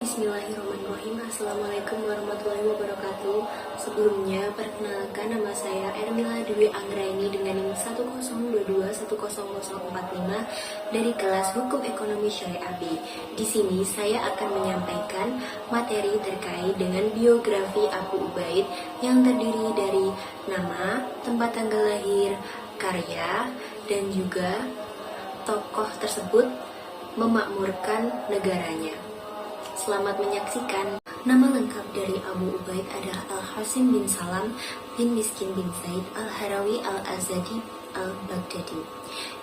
Bismillahirrahmanirrahim. Assalamualaikum warahmatullahi wabarakatuh. Sebelumnya, perkenalkan nama saya Ermila Dwi Anggraini dengan NIM 102210045 dari kelas Hukum Ekonomi Syariah B. Di sini saya akan menyampaikan materi terkait dengan biografi Abu Ubaid yang terdiri dari nama, tempat tanggal lahir, karya, dan juga tokoh tersebut memakmurkan negaranya. Selamat menyaksikan. Nama lengkap dari Abu Ubaid adalah Al-Hasim bin Salam bin Miskin bin Zaid Al-Harawi Al-Azadi Al-Baghdadi.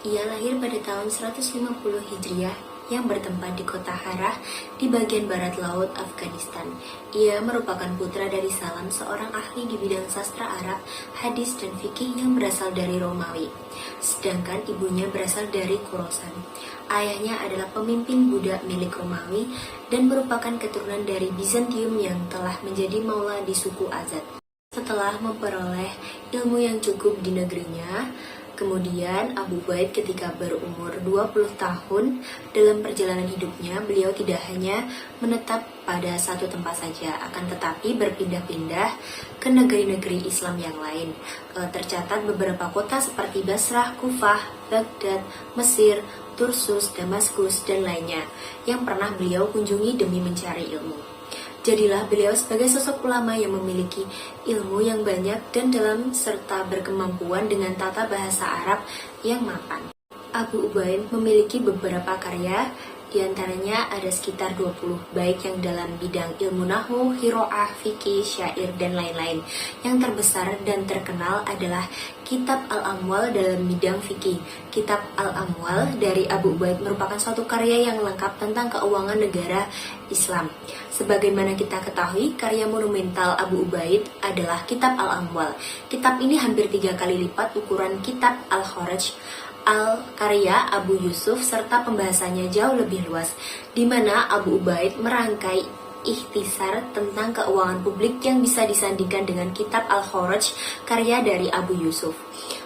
Ia lahir pada tahun 150 Hijriah yang bertempat di kota Harah di bagian barat laut Afghanistan. Ia merupakan putra dari Salam, seorang ahli di bidang sastra Arab, hadis dan fikih yang berasal dari Romawi. Sedangkan ibunya berasal dari Khorasan. Ayahnya adalah pemimpin budak milik Romawi dan merupakan keturunan dari Bizantium yang telah menjadi maula di suku Azad. Setelah memperoleh ilmu yang cukup di negerinya, kemudian Abu Ubaid ketika berumur 20 tahun dalam perjalanan hidupnya, beliau tidak hanya menetap pada satu tempat saja, akan tetapi berpindah-pindah ke negeri-negeri Islam yang lain. Tercatat beberapa kota seperti Basrah, Kufah, Baghdad, Mesir, Tursus, Damaskus, dan lainnya yang pernah beliau kunjungi demi mencari ilmu. Jadilah beliau sebagai sosok ulama yang memiliki ilmu yang banyak dan dalam serta berkemampuan dengan tata bahasa Arab yang mapan. Abu Ubaid memiliki beberapa karya, diantaranya ada sekitar 20, baik yang dalam bidang ilmu nahwu, qiraah, fikih, syair, dan lain-lain. Yang terbesar dan terkenal adalah Kitab Al-Amwal dalam bidang fikih. Kitab Al-Amwal dari Abu Ubaid merupakan suatu karya yang lengkap tentang keuangan negara Islam. Sebagaimana kita ketahui, karya monumental Abu Ubaid adalah Kitab Al-Amwal. Kitab ini hampir 3 kali lipat ukuran Kitab Al-Kharaj Al-Karya Abu Yusuf, serta pembahasannya jauh lebih luas, di mana Abu Ubaid merangkai ikhtisar tentang keuangan publik yang bisa disandingkan dengan Kitab Al-Kharaj karya dari Abu Yusuf.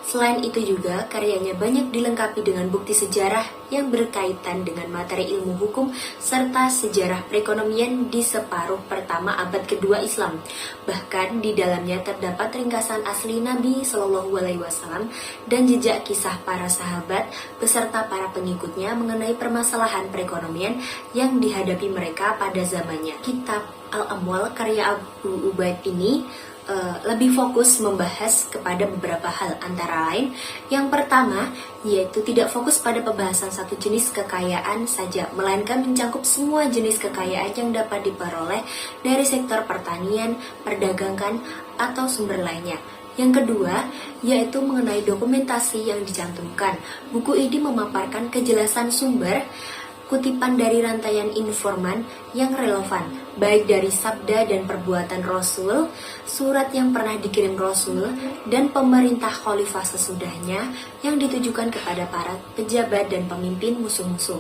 Selain itu juga, karyanya banyak dilengkapi dengan bukti sejarah yang berkaitan dengan materi ilmu hukum serta sejarah perekonomian di separuh pertama abad kedua Islam. Bahkan di dalamnya terdapat ringkasan asli Nabi Shallallahu Alaihi Wasallam dan jejak kisah para sahabat beserta para pengikutnya mengenai permasalahan perekonomian yang dihadapi mereka pada zamannya. Kitab Al-Amwal karya Abu Ubaid ini lebih fokus membahas kepada beberapa hal, antara lain yang pertama yaitu tidak fokus pada pembahasan satu jenis kekayaan saja, melainkan mencakup semua jenis kekayaan yang dapat diperoleh dari sektor pertanian, perdagangan, atau sumber lainnya. Yang kedua, yaitu mengenai dokumentasi yang dicantumkan. Buku ini memaparkan kejelasan sumber, kutipan dari rantaian informan yang relevan, baik dari sabda dan perbuatan Rasul, surat yang pernah dikirim Rasul, dan pemerintah khalifah sesudahnya yang ditujukan kepada para pejabat dan pemimpin musuh-musuh.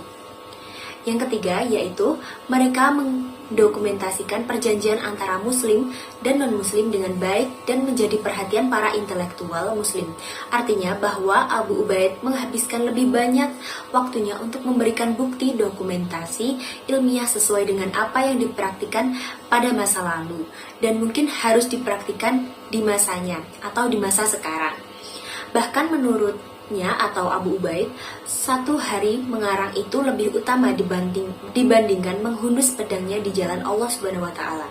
Yang ketiga, yaitu mereka mendokumentasikan perjanjian antara muslim dan non-muslim dengan baik dan menjadi perhatian para intelektual muslim. Artinya bahwa Abu Ubaid menghabiskan lebih banyak waktunya untuk memberikan bukti dokumentasi ilmiah sesuai dengan apa yang dipraktikkan pada masa lalu dan mungkin harus dipraktikkan di masanya atau di masa sekarang. Bahkan menurutnya atau Abu Ubaid, satu hari mengarang itu lebih utama dibandingkan menghunus pedangnya di jalan Allah Subhanahu wa Ta'ala.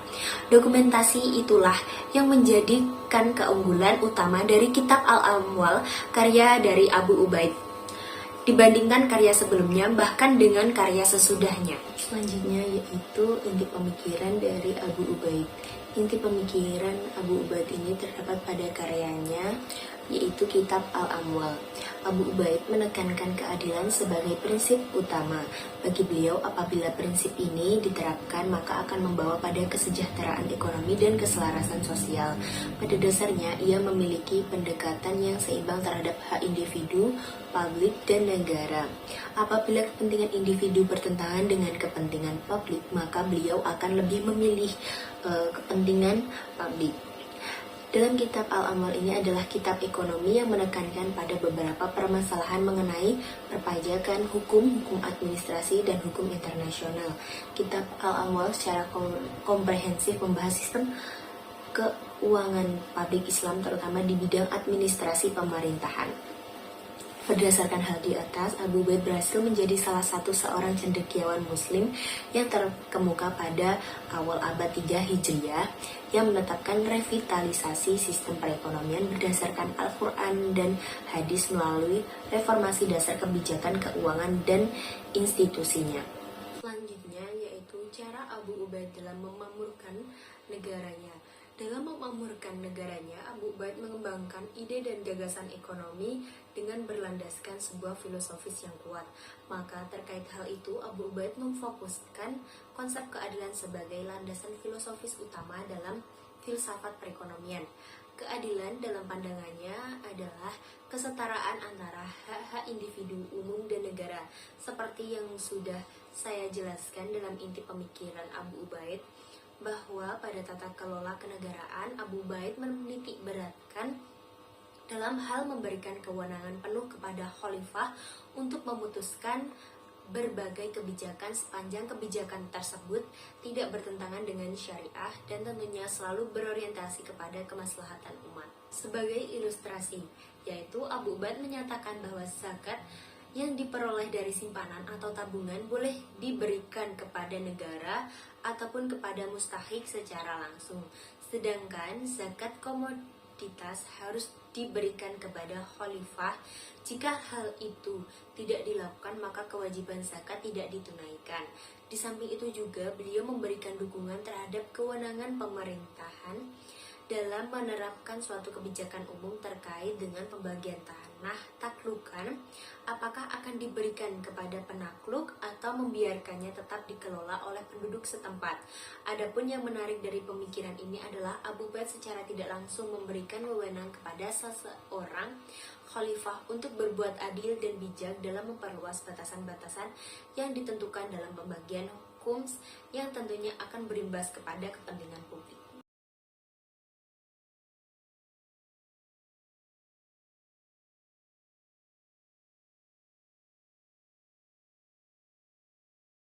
Dokumentasi itulah yang menjadikan keunggulan utama dari Kitab Al-Amwal karya dari Abu Ubaid dibandingkan karya sebelumnya, bahkan dengan karya sesudahnya. Selanjutnya yaitu inti pemikiran dari Abu Ubaid. Inti pemikiran Abu Ubaid ini terdapat pada karyanya, yaitu Kitab Al-Amwal. Abu Ubaid menekankan keadilan sebagai prinsip utama. Bagi beliau, apabila prinsip ini diterapkan, maka akan membawa pada kesejahteraan ekonomi dan keselarasan sosial. Pada dasarnya, ia memiliki pendekatan yang seimbang terhadap hak individu, publik, dan negara. Apabila kepentingan individu bertentangan dengan kepentingan publik, maka beliau akan lebih memilih kepentingan publik. Dalam kitab Al-Amal ini adalah kitab ekonomi yang menekankan pada beberapa permasalahan mengenai perpajakan, hukum administrasi, dan hukum internasional. Kitab Al-Amal secara komprehensif membahas sistem keuangan publik Islam terutama di bidang administrasi pemerintahan. Berdasarkan hal di atas, Abu Ubaid berhasil menjadi salah satu seorang cendekiawan muslim yang terkemuka pada awal abad 3 Hijriah yang menetapkan revitalisasi sistem perekonomian berdasarkan Al-Quran dan hadis melalui reformasi dasar kebijakan keuangan dan institusinya. Selanjutnya yaitu cara Abu Ubaid dalam memakmurkan negaranya. Dalam memakmurkan negaranya, Abu Ubaid mengembangkan ide dan gagasan ekonomi dengan berlandaskan sebuah filosofis yang kuat. Maka terkait hal itu, Abu Ubaid memfokuskan konsep keadilan sebagai landasan filosofis utama dalam filsafat perekonomian. Keadilan dalam pandangannya adalah kesetaraan antara hak-hak individu, umum, dan negara. Seperti yang sudah saya jelaskan dalam inti pemikiran Abu Ubaid, bahwa pada tata kelola kenegaraan Abu Ubaid menitik beratkan dalam hal memberikan kewenangan penuh kepada khalifah untuk memutuskan berbagai kebijakan sepanjang kebijakan tersebut tidak bertentangan dengan syariah dan tentunya selalu berorientasi kepada kemaslahatan umat. Sebagai ilustrasi, yaitu Abu Ubaid menyatakan bahwa zakat yang diperoleh dari simpanan atau tabungan boleh diberikan kepada negara ataupun kepada mustahik secara langsung. Sedangkan zakat komoditas harus diberikan kepada khalifah. Jika hal itu tidak dilakukan, maka kewajiban zakat tidak ditunaikan. Di samping itu juga beliau memberikan dukungan terhadap kewenangan pemerintahan dalam menerapkan suatu kebijakan umum terkait dengan pembagian tanah taklukan, apakah akan diberikan kepada penakluk atau membiarkannya tetap dikelola oleh penduduk setempat. Adapun yang menarik dari pemikiran ini adalah Abu Ubaid secara tidak langsung memberikan wewenang kepada seseorang khalifah untuk berbuat adil dan bijak dalam memperluas batasan-batasan yang ditentukan dalam pembagian hukum yang tentunya akan berimbas kepada kepentingan publik.